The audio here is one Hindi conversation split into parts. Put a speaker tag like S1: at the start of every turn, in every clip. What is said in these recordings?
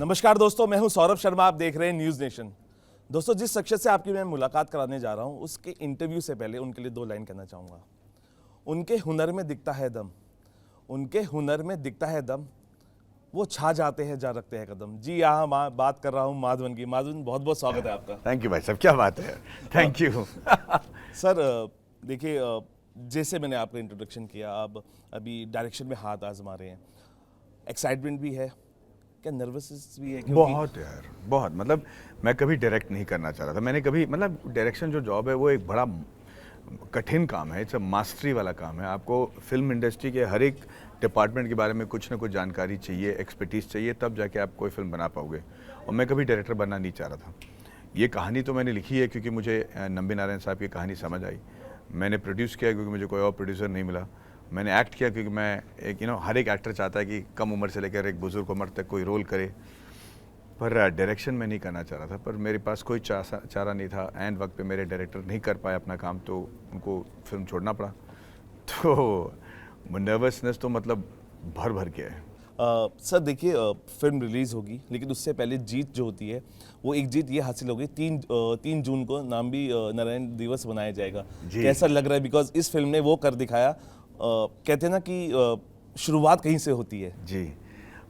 S1: नमस्कार दोस्तों, मैं हूं सौरभ शर्मा। आप देख रहे हैं न्यूज़ नेशन। दोस्तों, जिस शख्स से आपकी मैं मुलाकात कराने जा रहा हूं, उसके इंटरव्यू से पहले उनके लिए 2 लाइन कहना चाहूँगा। उनके हुनर में दिखता है दम, उनके हुनर में दिखता है दम, वो छा जाते हैं जहाँ रखते हैं कदम। जी यहाँ बात कर रहा हूँ माधवन की। माधवन, बहुत बहुत स्वागत है आपका।
S2: थैंक यू भाई साहब, क्या बात है, थैंक यू।
S1: सर देखिए, जैसे मैंने आपका इंट्रोडक्शन किया, आप अभी डायरेक्शन में हाथ आजमा रहे हैं। एक्साइटमेंट भी है, क्या नर्वसनेस भी है?
S2: बहुत यार, बहुत। मतलब मैं कभी डायरेक्ट नहीं करना चाह रहा था। मैंने कभी, मतलब डायरेक्शन जो जॉब है वो एक बड़ा कठिन काम है, इट्स अ मास्टरी वाला काम है। आपको फिल्म इंडस्ट्री के हर एक डिपार्टमेंट के बारे में कुछ ना कुछ जानकारी चाहिए, एक्सपर्टीज चाहिए, तब जाके आप कोई फिल्म बना पाओगे। और मैं कभी डायरेक्टर बनना नहीं चाह रहा था। ये कहानी तो मैंने लिखी है क्योंकि मुझे नंबी नारायण साहब की कहानी समझ आई। मैंने प्रोड्यूस किया क्योंकि मुझे कोई और प्रोड्यूसर नहीं मिला। मैंने एक्ट किया क्योंकि मैं एक हर एक एक्टर चाहता है कि कम उम्र से लेकर एक बुजुर्ग उम्र तक कोई रोल करे। पर डायरेक्शन में नहीं करना चाह रहा था, पर मेरे पास कोई चारा नहीं था। एंड वक्त पे मेरे डायरेक्टर नहीं कर पाए अपना काम, तो उनको फिल्म छोड़ना पड़ा। तो नर्वसनेस तो मतलब भर भर के है।
S1: सर देखिए, फिल्म रिलीज़ होगी, लेकिन उससे पहले जीत जो होती है, वो एक जीत ये हासिल होगी। 3 जून को नाम्बी नारायण दिवस मनाया जाएगा। कैसा लग रहा है? बिकॉज इस फिल्म ने वो कर दिखाया। कहते हैं ना कि शुरुआत कहीं से होती है।
S2: जी,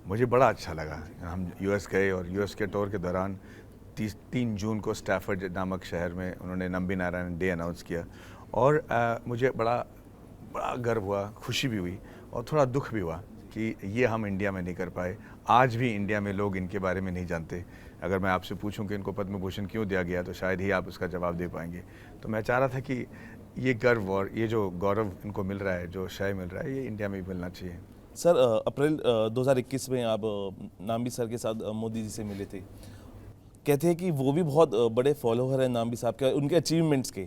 S2: मुझे बड़ा अच्छा लगा। हम यूएस गए और यूएस के टूर के दौरान 3 जून को स्टैफर्ड नामक शहर में उन्होंने नंबी नारायण डे अनाउंस किया। और मुझे बड़ा गर्व हुआ, खुशी भी हुई और थोड़ा दुख भी हुआ कि ये हम इंडिया में नहीं कर पाए। आज भी इंडिया में लोग इनके बारे में नहीं जानते। अगर मैं आपसे पूछूं कि इनको पद्म भूषण क्यों दिया गया, तो शायद ही आप उसका जवाब दे पाएंगे। तो मैं चाह रहा था कि ये गर्व और ये जो गौरव इनको मिल रहा है, जो श्रेय मिल रहा है, ये इंडिया में भी मिलना चाहिए।
S1: सर, अप्रैल 2021 में आप नाम्बी सर के साथ मोदी जी से मिले थे। कहते हैं कि वो भी बहुत बड़े फॉलोअर हैं नाम्बी साहब के, उनके अचीवमेंट्स के।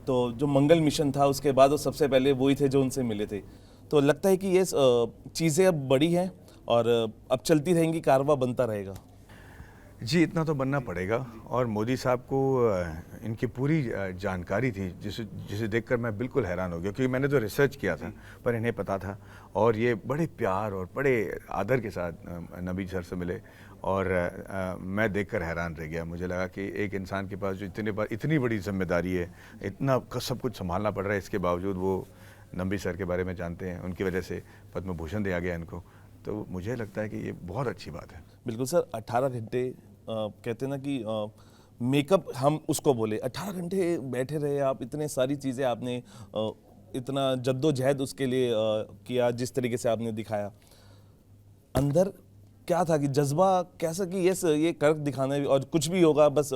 S1: तो जो मंगल मिशन था, उसके बाद वो सबसे पहले वही थे जो उनसे मिले थे। तो लगता है कि ये चीज़ें अब बड़ी हैं और अब चलती रहेंगी, कारवां बनता रहेगा।
S2: जी, इतना तो बनना पड़ेगा। और मोदी साहब को इनकी पूरी जानकारी थी, जिसे देखकर मैं बिल्कुल हैरान हो गया, क्योंकि मैंने तो रिसर्च किया था पर इन्हें पता था। और ये बड़े प्यार और बड़े आदर के साथ नबी सर से मिले और मैं देखकर हैरान रह गया। मुझे लगा कि एक इंसान के पास जो इतनी बड़ी जिम्मेदारी है, इतना सब कुछ संभालना पड़ रहा है, इसके बावजूद वो नबी सर के बारे में जानते हैं। उनकी वजह से पद्म भूषण दिया गया इनको। तो मुझे लगता है कि ये बहुत अच्छी बात है।
S1: बिल्कुल सर। 18 घंटे कहते हैं ना कि मेकअप हम उसको बोले, 18 घंटे बैठे रहे आप, इतने सारी चीज़ें आपने इतना जद्दोजहद उसके लिए किया, जिस तरीके से आपने दिखाया। अंदर क्या था कि जज्बा कैसा कि ये कर दिखाना है और कुछ भी होगा बस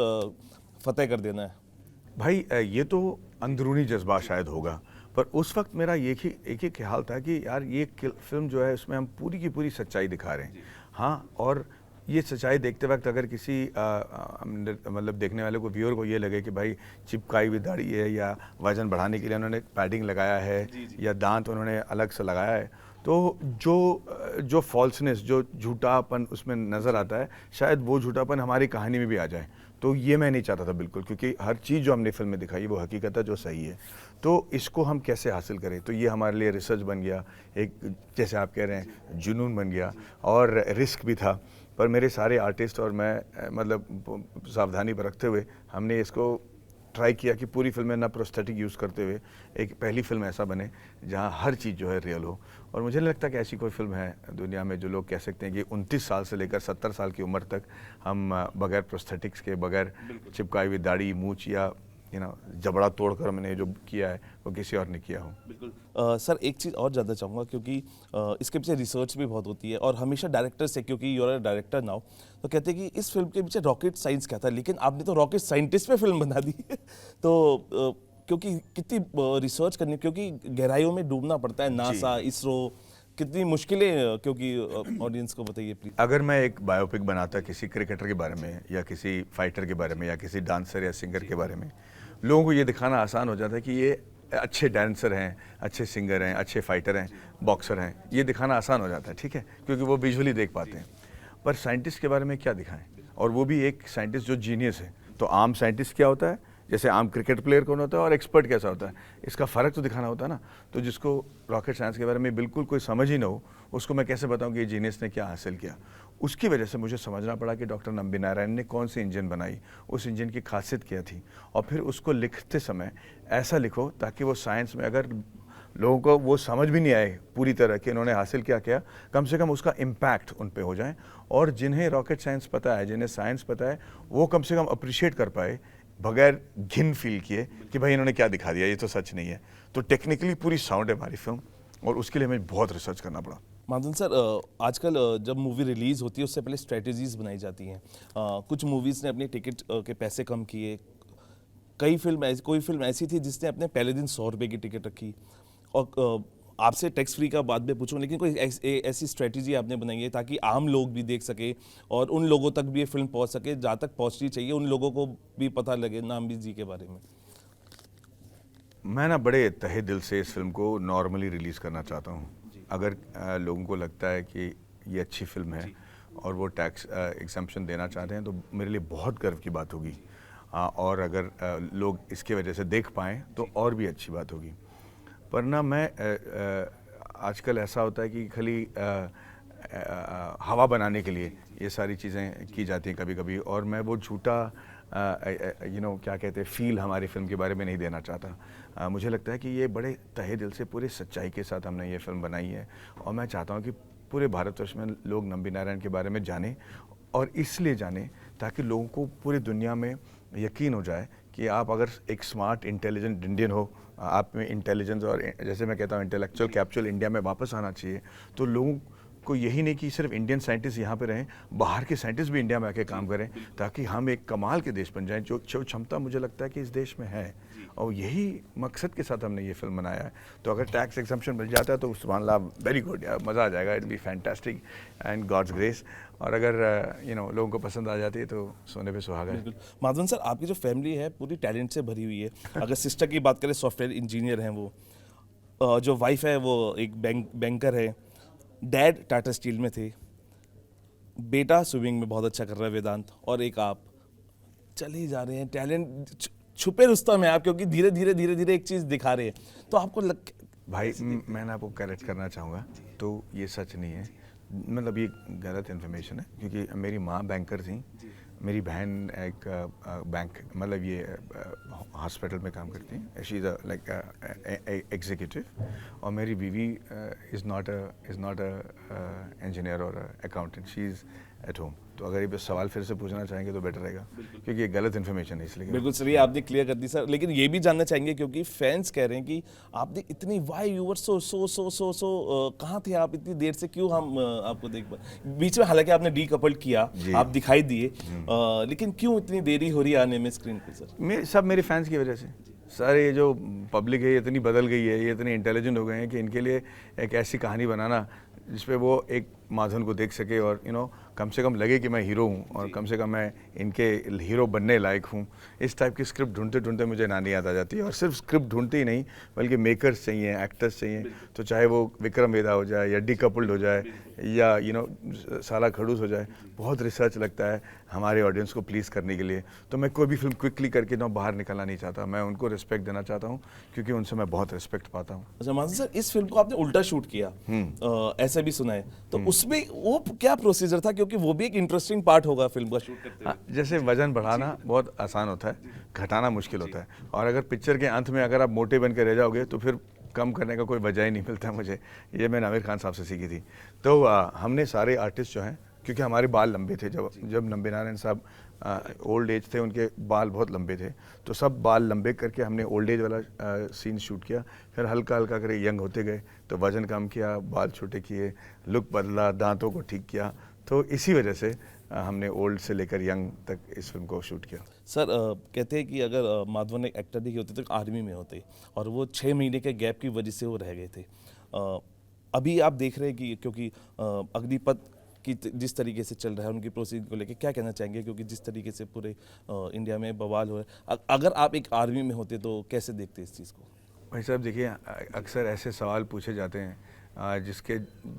S1: फतेह कर देना है?
S2: भाई ये तो अंदरूनी जज्बा शायद होगा, पर उस वक्त मेरा एक ही ख्याल था कि यार ये फिल्म जो है उसमें हम पूरी की पूरी सच्चाई दिखा रहे हैं। हाँ, और ये सच्चाई देखते वक्त अगर किसी मतलब देखने वाले को, व्यूअर को ये लगे कि भाई चिपकाई हुई दाढ़ी है या वजन बढ़ाने के लिए उन्होंने पैडिंग लगाया है या दांत उन्होंने अलग से लगाया है, तो जो फॉल्सनेस, जो झूठापन उसमें नज़र आता है, शायद वो झूठापन हमारी कहानी में भी आ जाए। तो ये मैं नहीं चाहता था बिल्कुल, क्योंकि हर चीज़ जो हमने फिल्म में दिखाई वो हकीकत है, जो सही है। तो इसको हम कैसे हासिल करें, तो ये हमारे लिए रिसर्च बन गया, एक जैसे आप कह रहे हैं जुनून बन गया और रिस्क भी था। पर मेरे सारे आर्टिस्ट और मैं मतलब सावधानी बरतते हुए हमने इसको ट्राई किया कि पूरी फिल्म में ना प्रोस्थेटिक यूज़ करते हुए एक पहली फिल्म ऐसा बने जहां हर चीज़ जो है रियल हो। और मुझे नहीं लगता कि ऐसी कोई फिल्म है दुनिया में जो लोग कह सकते हैं कि 29 साल से लेकर 70 साल की उम्र तक हम बगैर प्रोस्थेटिक्स के, बगैर चिपकाई हुई दाढ़ी, मूंछ या जबड़ा तोड़कर मैंने जो किया है वो किसी और ने किया हो।
S1: बिल्कुल। सर, एक चीज़ और जानना चाहूँगा, क्योंकि इसके पीछे रिसर्च भी बहुत होती है और हमेशा डायरेक्टर से, क्योंकि you are a director now, तो कहते हैं कि इस फिल्म के पीछे रॉकेट साइंस क्या था, लेकिन आपने तो रॉकेट साइंटिस्ट पे फिल्म बना दी। तो क्योंकि कितनी रिसर्च करनी, क्योंकि गहराइयों में डूबना पड़ता है, नासा, इसरो, कितनी मुश्किलें, क्योंकि ऑडियंस को बताइए प्लीज।
S2: अगर मैं एक बायोपिक बनाता किसी क्रिकेटर के बारे में या किसी फाइटर के बारे में या किसी डांसर या सिंगर के बारे में, लोगों को ये दिखाना आसान हो जाता है कि ये अच्छे डांसर हैं, अच्छे सिंगर हैं, अच्छे फाइटर हैं, बॉक्सर हैं, ये दिखाना आसान हो जाता है, ठीक है, क्योंकि वो विजुअली देख पाते हैं। पर साइंटिस्ट के बारे में क्या दिखाएं, और वो भी एक साइंटिस्ट जो जीनियस है। तो आम साइंटिस्ट क्या होता है, जैसे आम क्रिकेट प्लेयर कौन होता है और एक्सपर्ट कैसा होता है, इसका फ़र्क तो दिखाना होता है ना। तो जिसको रॉकेट साइंस के बारे में बिल्कुल कोई समझ ही ना हो, उसको मैं कैसे बताऊं कि ये जीनियस ने क्या हासिल किया। उसकी वजह से मुझे समझना पड़ा कि डॉक्टर नंबी नारायण ने कौन सी इंजन बनाई, उस इंजन की खासियत क्या थी, और फिर उसको लिखते समय ऐसा लिखो ताकि वो साइंस में अगर लोगों को वो समझ भी नहीं आए पूरी तरह कि इन्होंने हासिल क्या किया, कम से कम उसका इम्पैक्ट उन पे हो जाए, और जिन्हें रॉकेट साइंस पता है, जिन्हें साइंस पता है, वो कम से कम अप्रिशिएट कर पाए बगैर घिन फील किए कि भाई इन्होंने क्या दिखा दिया, ये तो सच नहीं है। तो टेक्निकली पूरी साउंड है हमारी फिल्म, और उसके लिए हमें बहुत रिसर्च करना पड़ा।
S1: माधवन सर, आजकल जब मूवी रिलीज़ होती है उससे पहले स्ट्रेटजीज बनाई जाती हैं। कुछ मूवीज़ ने अपनी टिकट के पैसे कम किए, कोई फिल्म ऐसी थी जिसने अपने पहले दिन 100 रुपये की टिकट रखी। और आपसे टैक्स फ्री का बाद में पूछूं, लेकिन कोई ऐसी स्ट्रेटजी आपने बनाई है ताकि आम लोग भी देख सके और उन लोगों तक भी ये फिल्म पहुंच सके जहाँ तक पहुंचनी चाहिए, उन लोगों को भी पता लगे नाम भी जी के बारे में?
S2: मैं ना बड़े तहे दिल से इस फिल्म को नॉर्मली रिलीज़ करना चाहता हूँ। अगर लोगों को लगता है कि ये अच्छी फिल्म है और वो टैक्स एग्जम्पशन देना चाहते हैं तो मेरे लिए बहुत गर्व की बात होगी। और अगर लोग इसके वजह से देख पाएँ तो और भी अच्छी बात होगी। पर ना मैं आजकल ऐसा होता है कि खाली हवा बनाने के लिए ये सारी चीज़ें की जाती हैं कभी कभी, और मैं वो झूठा क्या कहते हैं फील हमारी फिल्म के बारे में नहीं देना चाहता। मुझे लगता है कि ये बड़े तहे दिल से पूरे सच्चाई के साथ हमने ये फिल्म बनाई है, और मैं चाहता हूँ कि पूरे भारतवर्ष में लोग नंबी नारायण के बारे में जानें, और इसलिए जानें ताकि लोगों को पूरी दुनिया में यकीन हो जाए कि आप अगर एक स्मार्ट इंटेलिजेंट इंडियन हो, आप में इंटेलिजेंस और जैसे मैं कहता हूँ इंटेलेक्चुअल कैप्सूल इंडिया में वापस आना चाहिए। तो लोगों को यही नहीं कि सिर्फ इंडियन साइंटिस्ट यहाँ पे रहें, बाहर के साइंटिस्ट भी इंडिया में आके काम करें, ताकि हम एक कमाल के देश बन जाएं, जो क्षमता मुझे लगता है कि इस देश में है, और यही मकसद के साथ हमने ये फिल्म बनाया है। तो अगर टैक्स एग्जम्पशन मिल जाता है तो सुभान अल्लाह, वेरी गुड यार, मज़ा आ जाएगा, it be fantastic and God's grace. और अगर लोगों को पसंद आ जाती है तो सोने पे सुहागा है।
S1: माधवन सर, आपकी जो फैमिली है पूरी टैलेंट से भरी हुई है। अगर सिस्टर की बात करें, सॉफ्टवेयर इंजीनियर हैं वो, जो वाइफ है वो एक बैंकर है, डैड टाटा स्टील में थे, बेटा स्विमिंग में बहुत अच्छा कर रहा है वेदांत, और एक आप चले ही जा रहे हैं। टैलेंट छुपे रुस्तम है आप, क्योंकि धीरे धीरे धीरे धीरे एक चीज़ दिखा रहे हैं। तो आपको
S2: भाई मैं आपको करेक्ट करना चाहूँगा, तो ये सच नहीं है, मतलब ये गलत इन्फॉर्मेशन है, क्योंकि मेरी माँ बैंकर थी, मेरी बहन एक बैंक मतलब ये हॉस्पिटल में काम करती हैं, शी इज़ लाइक एग्जीक्यूटिव, और मेरी बीवी इज़ नॉट अ इंजीनियर और accountant, she is at home. तो अगर ये सवाल फिर से पूछना चाहेंगे तो बेटर रहेगा, क्योंकि ये गलत इन्फॉर्मेशन है इसलिए।
S1: बिल्कुल सर, ये आपने क्लियर कर दी सर, लेकिन ये भी जानना चाहेंगे क्योंकि फैंस कह रहे हैं कि आपने इतनी वाई यूवर सो कहाँ थे आप इतनी देर से, क्यों हम आपको देख पाए बीच में? हालांकि आपने डीकपल्ड किया, आप दिखाई दिए, लेकिन क्यों इतनी देरी हो रही है आने में स्क्रीन पे सर?
S2: सब मेरे फैंस की वजह से सर। ये जो पब्लिक है ये इतनी बदल गई है, ये इतने इंटेलिजेंट हो गए हैं कि इनके लिए एक ऐसी कहानी बनाना जिसपे वो एक माधवन को देख सके, और कम से कम लगे कि मैं हीरो हूँ, और कम से कम मैं इनके हीरो बनने लायक हूँ। इस टाइप की स्क्रिप्ट ढूंढते ढूंढते मुझे नानी याद आ जाती है, और सिर्फ स्क्रिप्ट ढूंढते ही नहीं बल्कि मेकर्स चाहिए, एक्टर्स चाहिए। तो चाहे वो विक्रम वेदा हो जाए, या डीकपल्ड हो जाए, या साला खड़ूस हो जाए, बहुत रिसर्च लगता है हमारे ऑडियंस को प्लीज़ करने के लिए। तो मैं कोई भी फिल्म क्विकली करके बाहर निकलना नहीं चाहता, मैं उनको रिस्पेक्ट देना चाहता हूँ, क्योंकि उनसे मैं बहुत रिस्पेक्ट पाता हूँ।
S1: अच्छा माधवन सर, इस फिल्म को आपने उल्टा शूट किया, ऐसा भी सुना है, तो उसमें वो क्या प्रोसीजर था? क्योंकि वो भी एक इंटरेस्टिंग पार्ट होगा फिल्म का शूट करते हुए।
S2: जैसे वजन बढ़ाना बहुत आसान होता है, घटाना मुश्किल होता है, और अगर पिक्चर के अंत में अगर आप मोटे बन के रह जाओगे तो फिर कम करने का कोई वजह ही नहीं मिलता मुझे। ये मैंने आमिर खान साहब से सीखी थी। तो हमने सारे आर्टिस्ट जो हैं, क्योंकि हमारे बाल लंबे थे, जब नंबी नारायण साहब ओल्ड एज थे, उनके बाल बहुत लंबे थे, तो सब बाल लंबे करके हमने ओल्ड एज वाला सीन शूट किया। फिर हल्का हल्का करे यंग होते गए, तो वजन कम किया, बाल छोटे किए, लुक बदला, दांतों को ठीक किया। तो इसी वजह से हमने ओल्ड से लेकर यंग तक इस फिल्म को शूट किया।
S1: सर, कहते हैं कि अगर माधवन एक एक्टर नहीं होते तो आर्मी में होते, और वो 6 महीने के गैप की वजह से वो रह गए थे। अभी आप देख रहे हैं कि क्योंकि अग्निपथ की जिस तरीके से चल रहा है, उनकी प्रोसीजर को लेकर क्या कहना चाहेंगे? क्योंकि जिस तरीके से पूरे इंडिया में बवाल हो रहा है, अगर आप एक आर्मी में होते तो कैसे देखते इस चीज़ को?
S2: भाई साहब देखिए, अक्सर ऐसे सवाल पूछे जाते हैं जिसके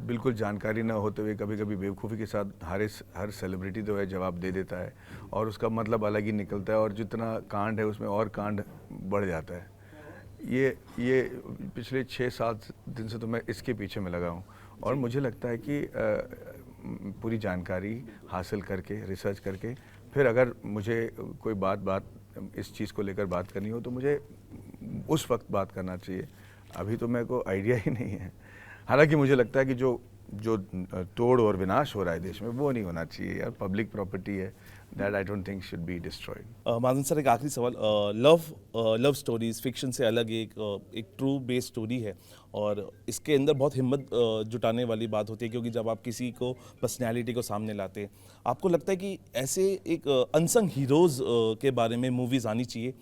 S2: बिल्कुल जानकारी ना होते हुए कभी कभी बेवकूफ़ी के साथ हर सेलिब्रिटी जो है जवाब दे देता है, और उसका मतलब अलग ही निकलता है, और जितना कांड है उसमें और कांड बढ़ जाता है। ये पिछले 6-7 दिन से तो मैं इसके पीछे में लगा हूँ, और मुझे लगता है कि पूरी जानकारी हासिल करके, रिसर्च करके, फिर अगर मुझे कोई बात इस चीज़ को लेकर बात करनी हो तो मुझे उस वक्त बात करना चाहिए। अभी तो मेरे को आइडिया ही नहीं है। हालांकि मुझे लगता है कि जो जो तोड़ और विनाश हो रहा है देश में, वो नहीं होना चाहिए यार। पब्लिक प्रॉपर्टी है, that I don't think should be destroyed.
S1: Madhavan sir, एक आखिरी सवाल। लव स्टोरीज फिक्शन से अलग एक ट्रू बेस्ड स्टोरी है, और इसके अंदर बहुत हिम्मत जुटाने वाली बात होती है, क्योंकि जब आप किसी को पर्सनैलिटी को सामने लाते हैं, आपको लगता है कि ऐसे एक अनसंग हीरोज़ के बारे में मूवीज़ आनी चाहिए,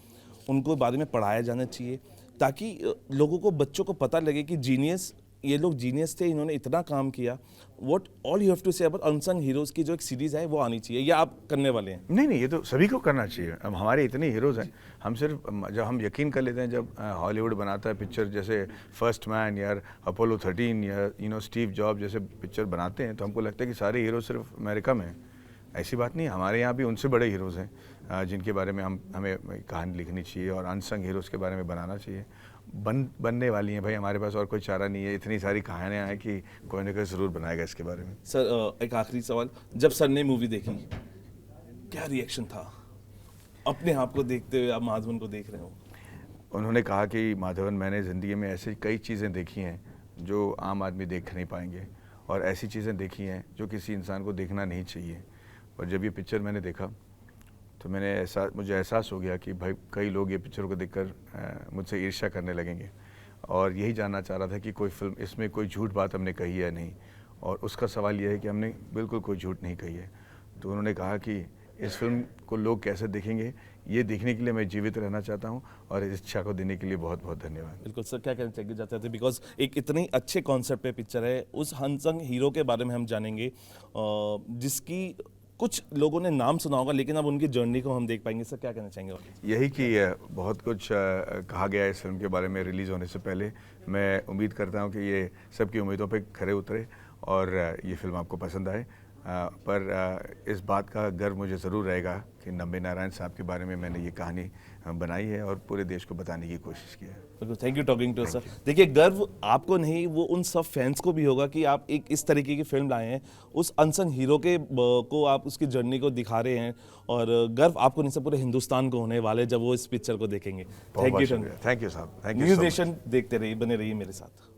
S1: उनको बारे में पढ़ाया जाना चाहिए, ताकि लोगों को, बच्चों को पता लगे कि जीनियस, ये लोग जीनियस थे, इन्होंने इतना काम किया। What all you have to say about unsung heroes की जो एक सीरीज़ है वो आनी चाहिए, या आप करने वाले हैं?
S2: नहीं, ये तो सभी को करना चाहिए। अब हमारे इतने हीरोज़ हैं, हम सिर्फ जब हम यकीन कर लेते हैं, जब हॉलीवुड बनाता है पिक्चर, जैसे फर्स्ट मैन या अपोलो 13 या स्टीव जॉब जैसे पिक्चर बनाते हैं, तो हमको लगता है कि सारे हीरो सिर्फ अमेरिका में हैं। ऐसी बात नहीं, हमारे यहाँ भी उनसे बड़े हीरोज़ हैं जिनके बारे में हमें कहानी लिखनी चाहिए और अनसंग हीरोज़ के बारे में बनाना चाहिए। बनने वाली हैं भाई, हमारे पास और कोई चारा नहीं है। इतनी सारी कहानियाँ हैं कि कोई ना कोई ज़रूर बनाएगा इसके बारे में।
S1: सर, एक आखिरी सवाल, जब सर ने मूवी देखी, क्या रिएक्शन था अपने आप को देखते हुए? आप माधवन को देख रहे हो।
S2: उन्होंने कहा कि माधवन, मैंने ज़िंदगी में ऐसी कई चीज़ें देखी हैं जो आम आदमी देख नहीं पाएंगे, और ऐसी चीज़ें देखी हैं जो किसी इंसान को देखना नहीं चाहिए। और जब ये पिक्चर मैंने देखा तो मुझे एहसास हो गया कि भाई कई लोग ये पिक्चर को देखकर मुझसे ईर्ष्या करने लगेंगे, और यही जानना चाह रहा था कि कोई फिल्म, इसमें कोई झूठ बात हमने कही है नहीं, और उसका सवाल यह है कि हमने बिल्कुल कोई झूठ नहीं कही है। तो उन्होंने कहा कि इस फिल्म को लोग कैसे देखेंगे, ये देखने के लिए मैं जीवित रहना चाहता हूँ, और इस इच्छा को देने के लिए बहुत बहुत धन्यवाद।
S1: बिल्कुल सर, क्या कहना चाहिए जाते थे, बिकॉज एक इतनी अच्छे कॉन्सेप्ट पे पिक्चर है, उस अनसंग हीरो के बारे में हम जानेंगे जिसकी कुछ लोगों ने नाम सुना होगा, लेकिन अब उनकी जर्नी को हम देख पाएंगे। सर, क्या कहना चाहेंगे?
S2: यही कि बहुत कुछ कहा गया है इस फिल्म के बारे में रिलीज़ होने से पहले। मैं उम्मीद करता हूँ कि ये सबकी उम्मीदों पे खरे उतरे और ये फिल्म आपको पसंद आए। पर इस बात का गर्व मुझे ज़रूर रहेगा कि नम्बे नारायण साहब के बारे में मैंने ये कहानी बनाई है और पूरे देश को बताने की कोशिश की है।
S1: बिल्कुल, thank you talking to sir. देखिए, गर्व आपको नहीं, वो उन सब फैंस को भी होगा कि आप एक इस तरीके की फिल्म लाए हैं, उस अनसंग हीरो को आप उसकी जर्नी को दिखा रहे हैं, और गर्व आपको नहीं, सब पूरे हिंदुस्तान को होने वाले जब वो इस पिक्चर को देखेंगे। थैंक यू
S2: साहब, थैंक यू।
S1: न्यूज़ नेशन देखते रहिए, बने रहिए मेरे साथ।